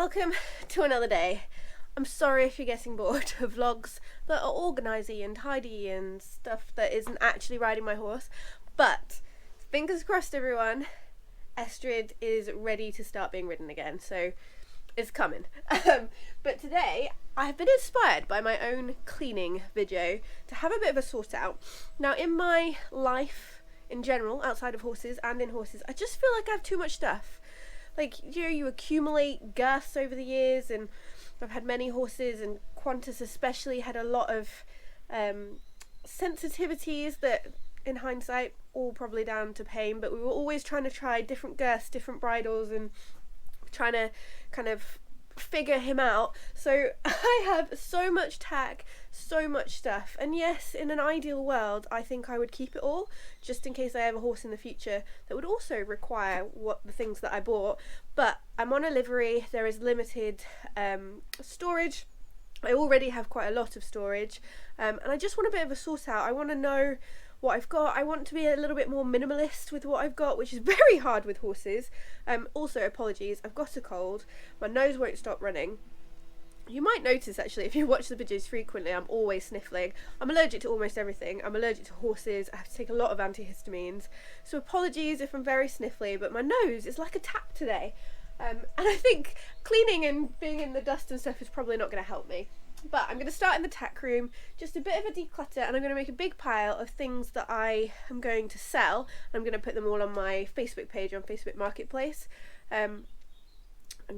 Welcome to another day. I'm sorry if you're getting bored of vlogs that are organisy and tidy and stuff that isn't actually riding my horse, but fingers crossed everyone, Estrid is ready to start being ridden again, so it's coming. But today I have been inspired by my own cleaning video to have a bit of a sort out. Now in my life in general, outside of horses and in horses, I just feel like I have too much stuff. Like, you accumulate girths over the years, and I've had many horses, and Qantas especially had a lot of sensitivities that, in hindsight, all probably down to pain, but we were always trying to try different girths, different bridles, and trying to kind of figure him out. So I have so much tack, so much stuff, and yes, in an ideal world I think I would keep it all just in case I have a horse in the future that would also require the things that I bought, but I'm on a livery, there is limited storage. I already have quite a lot of storage, and I just want a bit of a sort out. I want to know what I've got. I want to be a little bit more minimalist with what I've got, which is very hard with horses. Also, apologies, I've got a cold, my nose won't stop running. You might notice actually, if you watch the videos frequently, I'm always sniffling. I'm allergic to almost everything. I'm allergic to horses, I have to take a lot of antihistamines, so apologies if I'm very sniffly, but my nose is like a tap today. And I think cleaning and being in the dust and stuff is probably not going to help me. But I'm going to start in the tack room, just a bit of a declutter, and I'm going to make a big pile of things that I am going to sell. I'm going to put them all on my Facebook page on Facebook Marketplace, and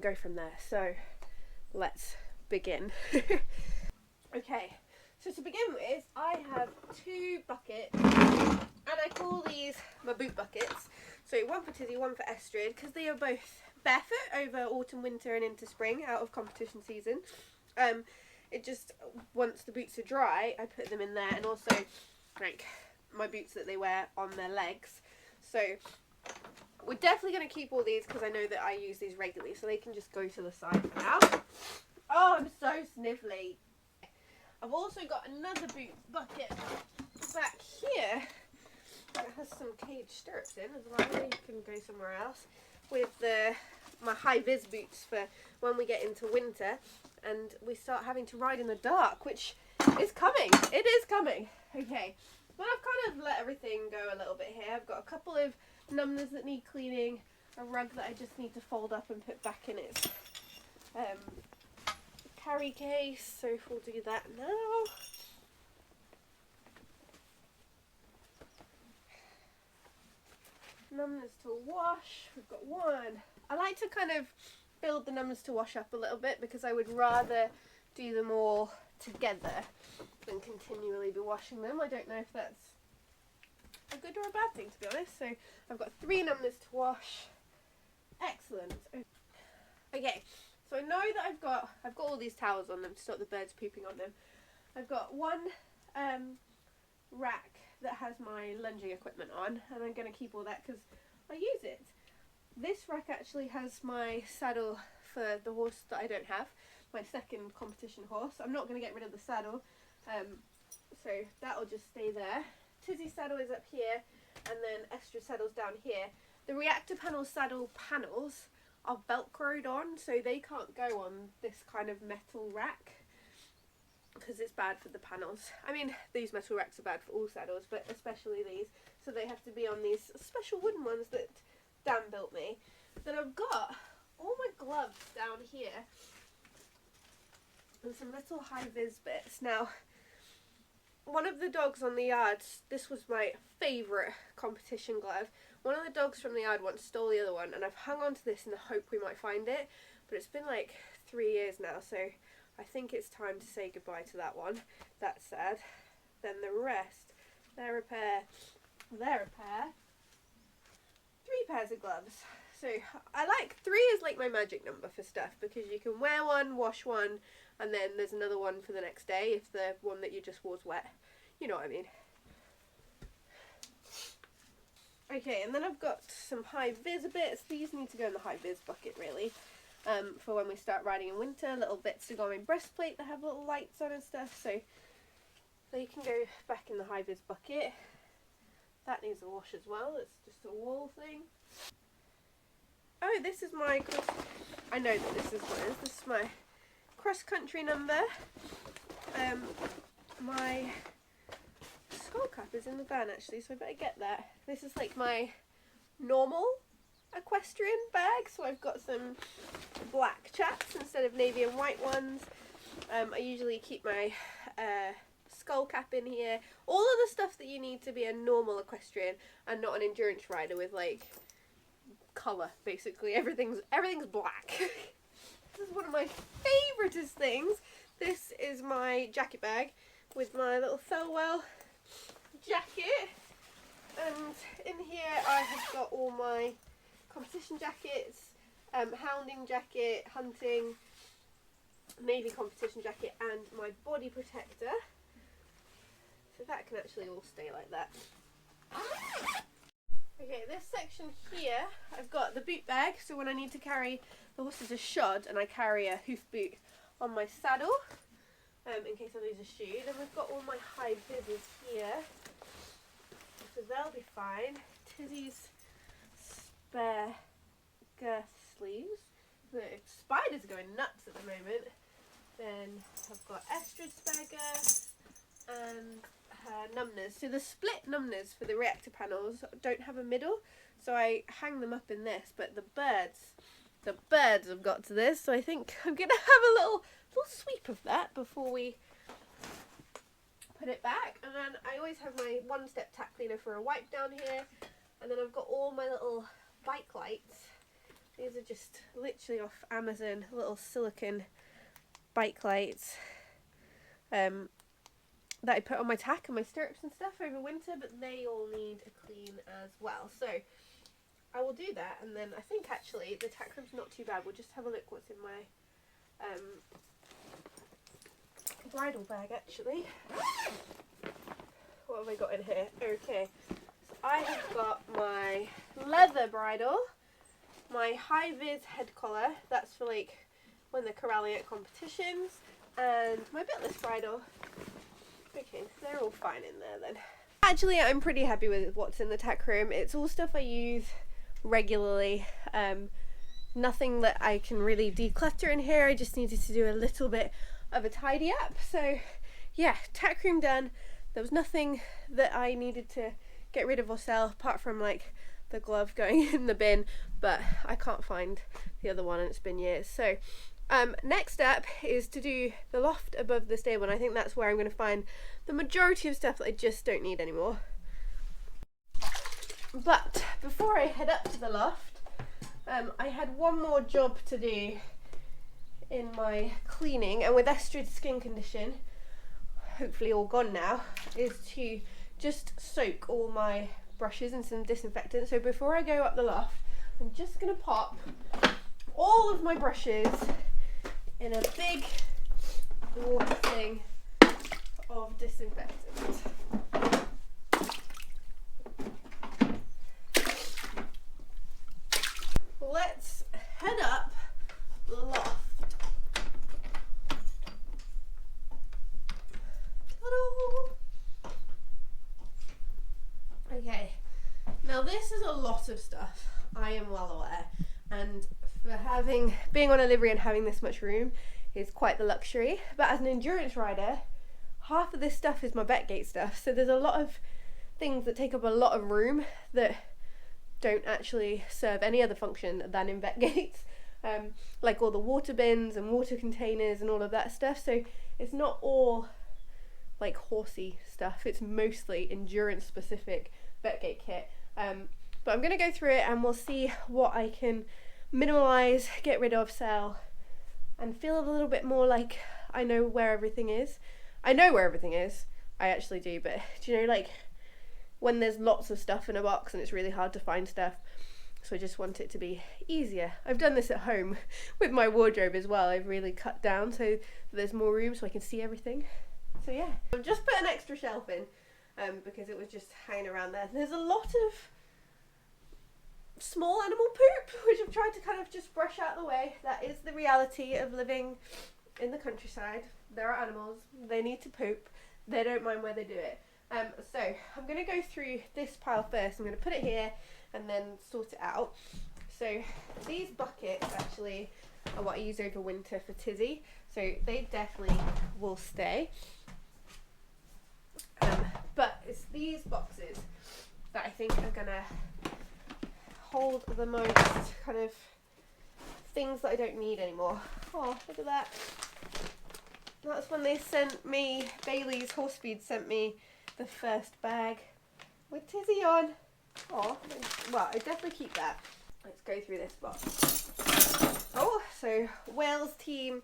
go from there. So let's begin. Okay, so to begin with, I have two buckets, and I call these my boot buckets. So one for Tizzy, one for Estrid, because they are both barefoot over autumn, winter and into spring, out of competition season. It just, once the boots are dry, I put them in there, and also like my boots that they wear on their legs. So we're definitely going to keep all these because I know that I use these regularly, so they can just go to the side for now. Oh, I'm so sniffly. I've also got another boot bucket back here that has some cage stirrups in as well. You can go somewhere else with my high-vis boots for when we get into winter and we start having to ride in the dark, which is coming. It is coming. Okay, well, I've kind of let everything go a little bit here. I've got a couple of numbers that need cleaning, a rug that I just need to fold up and put back in its carry case, so we'll do that now. Numbers to wash, we've got one. I like to kind of build the numbers to wash up a little bit because I would rather do them all together than continually be washing them. I don't know if that's a good or a bad thing, to be honest. So I've got three numbers to wash. Excellent. Okay, so I know that I've got all these towels on them to stop the birds pooping on them. I've got one rack that has my lunging equipment on, and I'm going to keep all that because I use it. This rack actually has my saddle for the horse that I don't have, my second competition horse. I'm not going to get rid of the saddle, so that'll just stay there. Tizzy's saddle is up here, and then Estrid's saddle's down here. The reactor panel saddle panels are velcroed on, so they can't go on this kind of metal rack because it's bad for the panels. I mean, these metal racks are bad for all saddles, but especially these, so they have to be on these special wooden ones that Dan built me. Then I've got all my gloves down here and some little high-vis bits. Now, one of the dogs on the yard, this was my favourite competition glove, one of the dogs from the yard once stole the other one, and I've hung on to this in the hope we might find it, but it's been like 3 years now, so I think it's time to say goodbye to that one. That's sad. Then the rest, they're a pair, they're a pair. 3 pairs of gloves. So I like 3 is like my magic number for stuff because you can wear one, wash one, and then there's another one for the next day if the one that you just wore's wet. You know what I mean. Okay, and then I've got some high-vis bits. These need to go in the high-vis bucket really. For when we start riding in winter, little bits to go on my breastplate that have little lights on and stuff, so they can go back in the high-vis bucket. That needs a wash as well, it's just a wall thing. Oh, this is my, I know that this is what it is. This is my cross-country number. My skull cap is in the van actually, so I better get that. This is like my normal equestrian bag, so I've got some black chaps instead of navy and white ones. I usually keep my skull cap in here. All of the stuff that you need to be a normal equestrian and not an endurance rider with like colour, basically. Everything's black. This is one of my favouriteest things. This is my jacket bag with my little Thelwell jacket, and in here I have got all my competition jackets, hounding jacket, hunting, navy competition jacket, and my body protector. So that can actually all stay like that. Okay, this section here, I've got the boot bag, so when I need to carry the horses a shod, and I carry a hoof boot on my saddle, in case I lose a shoe. Then we've got all my high vis here, so they'll be fine. Tizzy's spare girth sleeves. The spiders are going nuts at the moment. Then I've got Estrid spare girth and her numbners. So the split numbners for the reactor panels don't have a middle, so I hang them up in this, but the birds have got to this, so I think I'm going to have a little sweep of that before we put it back. And then I always have my one-step tack cleaner for a wipe down here, and then I've got all my little bike lights. These are just literally off Amazon, little silicone bike lights that I put on my tack and my stirrups and stuff over winter, but they all need a clean as well. So I will do that, and then I think actually the tack room's not too bad. We'll just have a look what's in my bridle bag actually. What have I got in here? Okay, so I have got my leather bridle, my high vis head collar, that's for like when they're corralling at competitions, and my bitless bridle. Okay, so they're all fine in there then. Actually, I'm pretty happy with what's in the tack room. It's all stuff I use regularly. Nothing that I can really declutter in here. I just needed to do a little bit of a tidy up. So yeah, tack room done. There was nothing that I needed to get rid of or sell apart from like the glove going in the bin, but I can't find the other one and it's been years. So next up is to do the loft above the stable, and I think that's where I'm going to find the majority of stuff that I just don't need anymore. But before I head up to the loft, I had one more job to do in my cleaning, and with Estrid's skin condition hopefully all gone now, is to just soak all my brushes in some disinfectant. So before I go up the loft, I'm just going to pop all of my brushes in a big water thing of disinfectant. Let's head up the loft. Ta-da! Okay, now this is a lot of stuff, I am well aware, and for being on a livery and having this much room is quite the luxury, but as an endurance rider, half of this stuff is my Betgate stuff, so there's a lot of things that take up a lot of room that don't actually serve any other function than in Betgates, like all the water bins and water containers and all of that stuff. So it's not all like horsey stuff, it's mostly endurance specific Betgate kit, but I'm going to go through it and we'll see what I can minimalise, get rid of, sell, and feel a little bit more like I know where everything is. I know where everything is, I actually do, but do you know, like when there's lots of stuff in a box and it's really hard to find stuff, so I just want it to be easier. I've done this at home with my wardrobe as well. I've really cut down so that there's more room so I can see everything. So yeah, I've just put an extra shelf in because it was just hanging around there. There's a lot of small animal poop, which I've tried to kind of just brush out the way. That is the reality of living in the countryside. There are animals, they need to poop, they don't mind where they do it. So I'm going to go through this pile first. I'm going to put it here and then sort it out. so these buckets actually are what I use over winter for Tizzy, so they definitely will stay. But it's these boxes that I think are gonna hold the most kind of things that I don't need anymore. Oh, look at that. That's when they sent me, Bailey's Horse Feed sent me the first bag with Tizzy on. Oh, well, I definitely keep that. Let's go through this box. Oh, so Wales team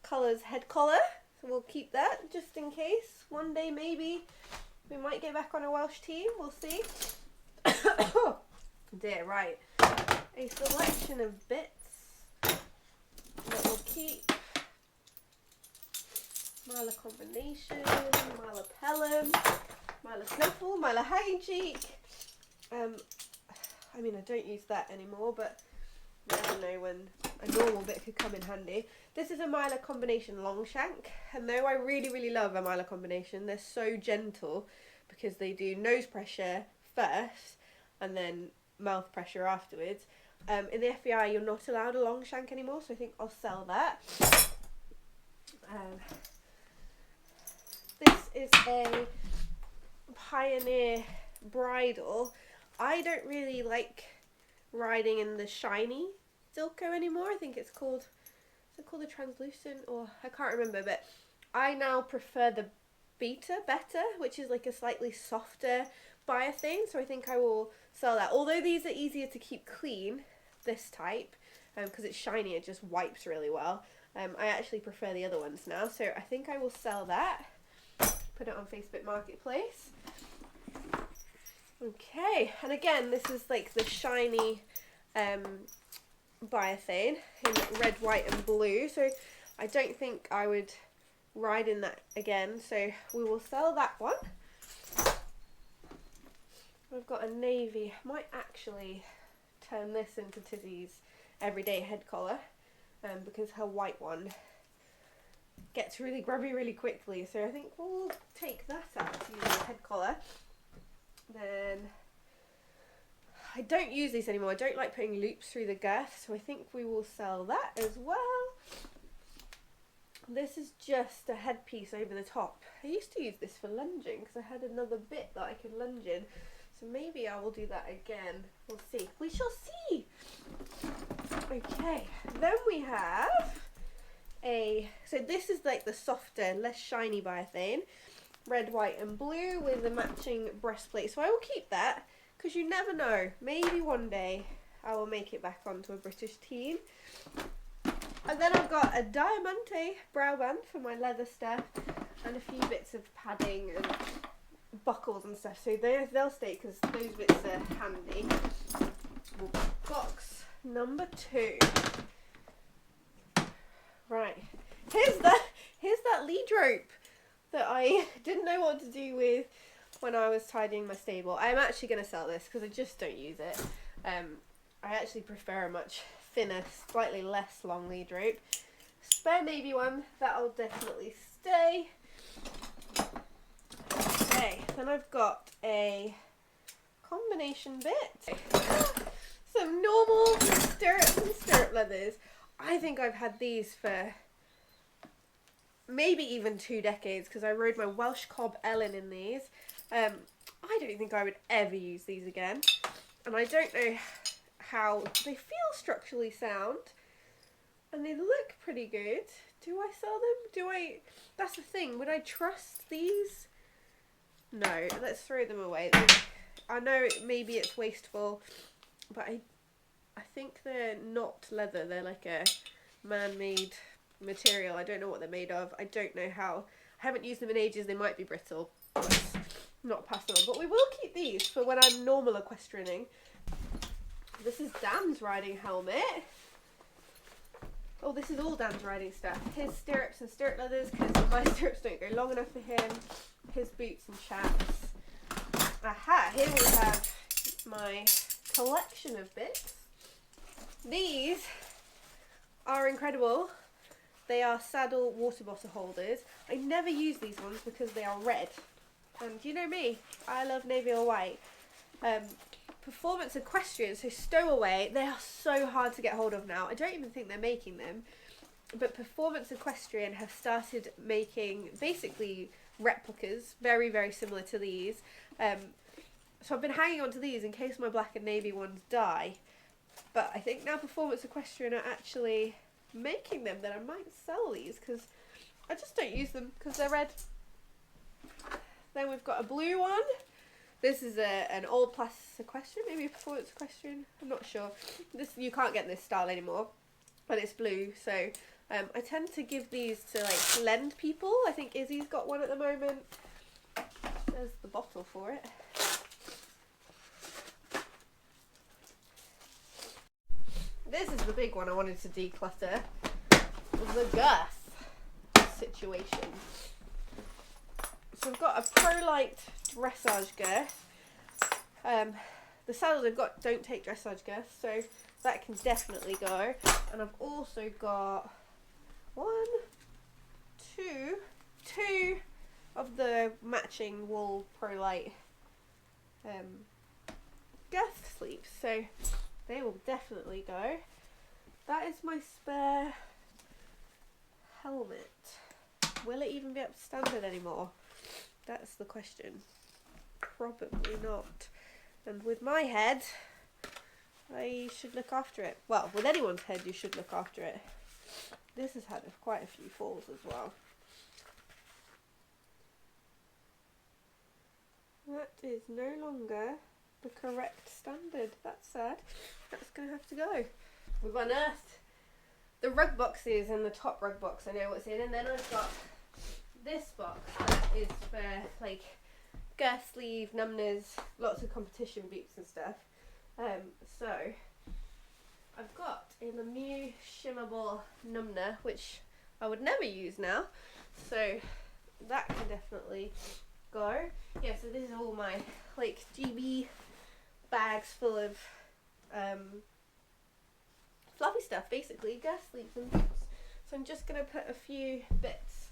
colours head collar. So we'll keep that just in case. One day maybe we might get back on a Welsh team. We'll see. Oh, dear, right. A selection of bits that we'll keep. Mila combination, Mila Pelham, Mila Snuffle, Mila Hanging Cheek. I mean, I don't use that anymore, but you never know when a normal bit could come in handy. This is a Mila combination long shank, and though I really, really love a Mila combination, they're so gentle because they do nose pressure first and then mouth pressure afterwards. In the FBI, you're not allowed a long shank anymore, so I think I'll sell that. This is a Pioneer bridle. I don't really like riding in the shiny Silco anymore. I think it's called, is it called a translucent, or I can't remember, but I now prefer the better, which is like a slightly softer biothane, so I think I will sell that. Although these are easier to keep clean, this type, because it's shiny, it just wipes really well. I actually prefer the other ones now, so I think I will sell that. Put it on Facebook Marketplace. Okay, and again, this is like the shiny biothane in red, white and blue, so I don't think I would ride in that again, so we will sell that one. I've got a navy. I might actually turn this into Tizzy's everyday head collar, because her white one gets really grubby really quickly, so I think we'll take that out to use as a head collar. Then I don't use these anymore. I don't like putting loops through the girth, so I think we will sell that as well. This is just a headpiece over the top. I used to use this for lunging because I had another bit that I could lunge in, so maybe I will do that again. We'll see. We shall see. Okay, then we have so this is like the softer, less shiny biothane, red, white and blue with a matching breastplate. So I will keep that because you never know. Maybe one day I will make it back onto a British team. And then I've got a Diamante brow band for my leather stuff and a few bits of padding and buckles and stuff. So they'll stay because those bits are handy. Box number 2. Right, here's that lead rope that I didn't know what to do with when I was tidying my stable. I'm actually going to sell this because I just don't use it. I actually prefer a much thinner, slightly less long lead rope. Spare navy one, that'll definitely stay. Okay, then I've got a combination bit. Some normal stirrups and stirrup leathers. I think I've had these for maybe even 2 decades because I rode my Welsh Cob Ellen in these. I don't think I would ever use these again, and I don't know how they feel structurally sound, and they look pretty good. Do I sell them? That's the thing, would I trust these? No, let's throw them away. I know maybe it's wasteful, but I think they're not leather, they're like a man-made material. I don't know what they're made of. I don't know how. I haven't used them in ages, they might be brittle. Let's not pass them on. But we will keep these for when I'm normal equestrianing. This is Dan's riding helmet. Oh, this is all Dan's riding stuff. His stirrups and stirrup leathers, because my stirrups don't go long enough for him. His boots and chaps. Aha, here we have my collection of bits. These are incredible. They are saddle water bottle holders. I never use these ones because they are red. And you know me, I love navy or white. Performance equestrian, so stowaway, they are so hard to get hold of now. I don't even think they're making them. But Performance Equestrian have started making basically replicas, very, very similar to these. So I've been hanging on to these in case my black and navy ones die. But I think now Performance Equestrian are actually making them, that I might sell these because I just don't use them because they're red. Then we've got a blue one. This is an old plastic equestrian, maybe a Performance Equestrian, I'm not sure. This, you can't get this style anymore, but it's blue, so I tend to give these to like lend people. I think Izzy's got one at the moment. There's the bottle for it. This is the big one I wanted to declutter. The girth situation. So I've got a pro-light dressage girth. The saddles I've got don't take dressage girth, so that can definitely go. And I've also got two of the matching wool pro-light girth sleeves, so they will definitely go. That is my spare helmet. Will it even be up to standard anymore? That's the question. Probably not. And with my head, I should look after it. Well, with anyone's head, you should look after it. This has had quite a few falls as well. That is no longer the correct standard. That's sad. That's going to have to go. We've unearthed the rug boxes and the top rug box. I know what's in. And then I've got this box that is for like girth sleeve, numbness, lots of competition boots and stuff. So I've got a Lemieux Shimmerball numner, which I would never use now. So that can definitely go. Yeah, so this is all my like GB bags full of fluffy stuff, basically, girth sleeves and boots. So I'm just going to put a few bits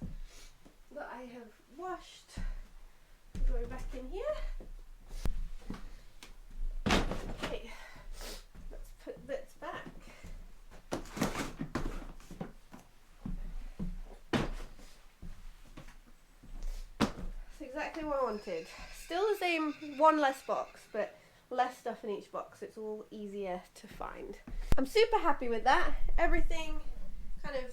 that I have washed go back in here. Okay, let's put bits back. That's exactly what I wanted. Still the same, one less box, but less stuff in each box. It's all easier to find. I'm super happy with that. Everything kind of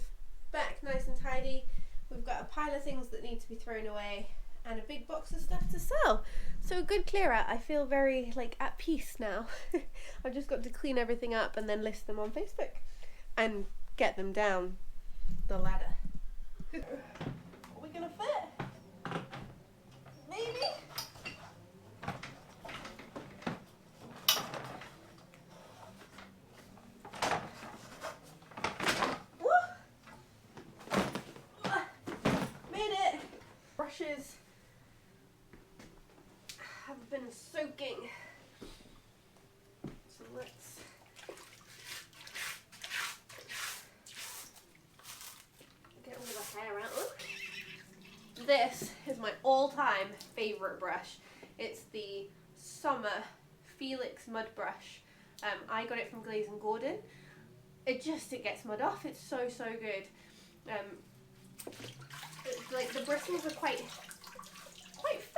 back nice and tidy. We've got a pile of things that need to be thrown away and a big box of stuff to sell. So a good clear out. I feel very like at peace now. I've just got to clean everything up and then list them on Facebook and get them down the ladder. Are we gonna fit? Maybe? Brushes have been soaking, so let's get all the hair out. This is my all-time favourite brush. It's the Summer Felix Mud Brush. I got it from Glaze & Gordon. It gets mud off. It's so good. Like the bristles are quite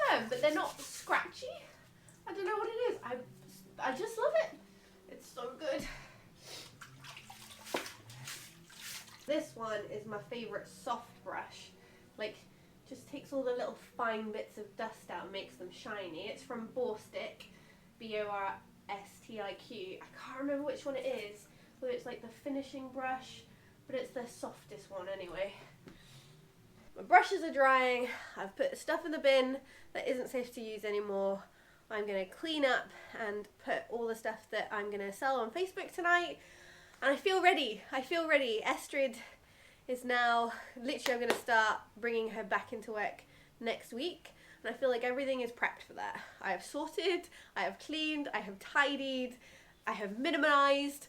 firm, but they're not scratchy. I don't know what it is. I just love it. It's so good. This one is my favourite soft brush. Like, just takes all the little fine bits of dust out and makes them shiny. It's from Borstick, B-O-R-S-T-I-Q. I can't remember which one it is, whether it's like the finishing brush, but it's the softest one anyway. My brushes are drying. I've put the stuff in the bin that isn't safe to use anymore. I'm going to clean up and put all the stuff that I'm going to sell on Facebook tonight. And I feel ready. Estrid is now, literally I'm going to start bringing her back into work next week. And I feel like everything is prepped for that. I have sorted, I have cleaned, I have tidied, I have minimalised.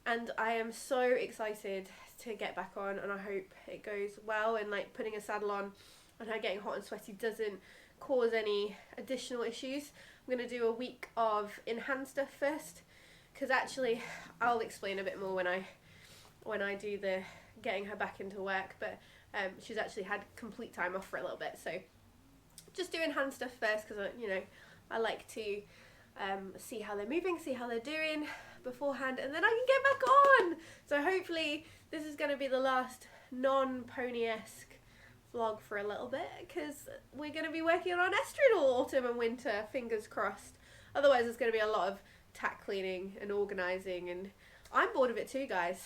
And I am so excited to get back on, and I hope it goes well, and like putting a saddle on and her getting hot and sweaty doesn't cause any additional issues. I'm going to do a week of in-hand stuff first, because actually I'll explain a bit more when I do the getting her back into work, but she's actually had complete time off for a little bit, so just doing hand stuff first, because I like to see how they're moving, see how they're doing beforehand, and then I can get back on. So hopefully this is going to be the last non-pony-esque vlog for a little bit, because we're going to be working on Estrid all autumn and winter, fingers crossed. Otherwise there's going to be a lot of tack cleaning and organising, and I'm bored of it too, guys.